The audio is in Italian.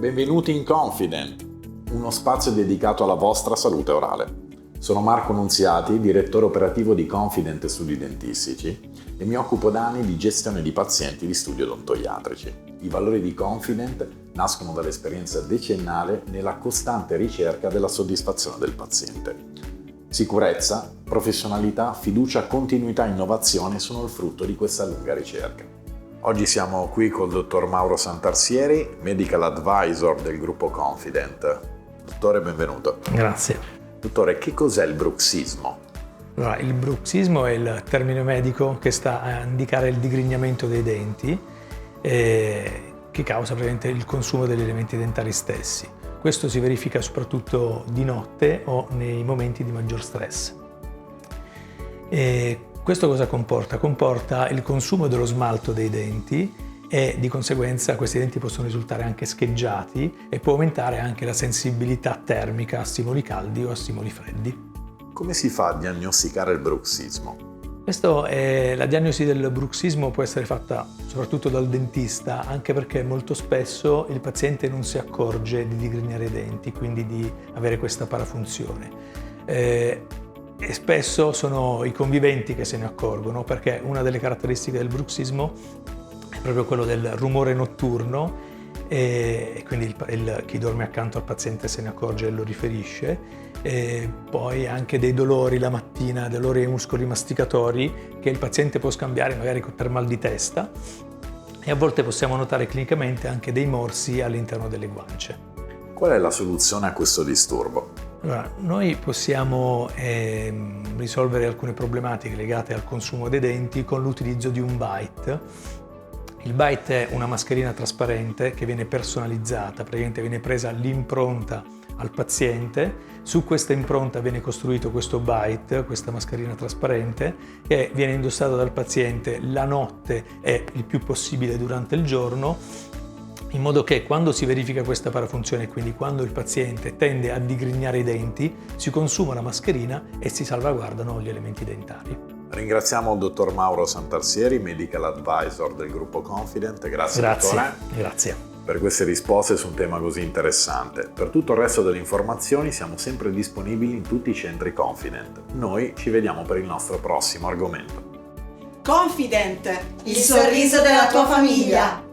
Benvenuti in Confident, uno spazio dedicato alla vostra salute orale. Sono Marco Nunziati, direttore operativo di Confident Studi Dentistici e mi occupo da anni di gestione di pazienti di studi odontoiatrici. I valori di Confident nascono dall'esperienza decennale nella costante ricerca della soddisfazione del paziente. Sicurezza, professionalità, fiducia, continuità e innovazione sono il frutto di questa lunga ricerca. Oggi siamo qui col dottor Mauro Santarsieri, Medical Advisor del gruppo Confident. Dottore, benvenuto. Grazie. Dottore, che cos'è il bruxismo? Allora, il bruxismo è il termine medico che sta a indicare il digrignamento dei denti che causa praticamente il consumo degli elementi dentari stessi. Questo si verifica soprattutto di notte o nei momenti di maggior stress. Questo cosa comporta? Comporta il consumo dello smalto dei denti e di conseguenza questi denti possono risultare anche scheggiati e può aumentare anche la sensibilità termica a stimoli caldi o a stimoli freddi. Come si fa a diagnosticare il bruxismo? La diagnosi del bruxismo può essere fatta soprattutto dal dentista, anche perché molto spesso il paziente non si accorge di digrignare i denti, quindi di avere questa parafunzione. E spesso sono i conviventi che se ne accorgono, perché una delle caratteristiche del bruxismo è proprio quello del rumore notturno e quindi chi dorme accanto al paziente se ne accorge e lo riferisce. E poi anche dei dolori la mattina, dolori ai muscoli masticatori che il paziente può scambiare magari per mal di testa, e a volte possiamo notare clinicamente anche dei morsi all'interno delle guance. Qual è la soluzione a questo disturbo? Allora, noi possiamo risolvere alcune problematiche legate al consumo dei denti con l'utilizzo di un bite. Il bite è una mascherina trasparente che viene personalizzata, praticamente viene presa l'impronta al paziente, su questa impronta viene costruito questo bite, questa mascherina trasparente, che viene indossato dal paziente la notte e il più possibile durante il giorno, in modo che quando si verifica questa parafunzione, quindi quando il paziente tende a digrignare i denti, si consuma la mascherina e si salvaguardano gli elementi dentari. Ringraziamo il dottor Mauro Santarsieri, Medical Advisor del gruppo Confident. Grazie dottore. Grazie. Per queste risposte su un tema così interessante. Per tutto il resto delle informazioni siamo sempre disponibili in tutti i centri Confident. Noi ci vediamo per il nostro prossimo argomento. Confident, il sorriso della tua famiglia.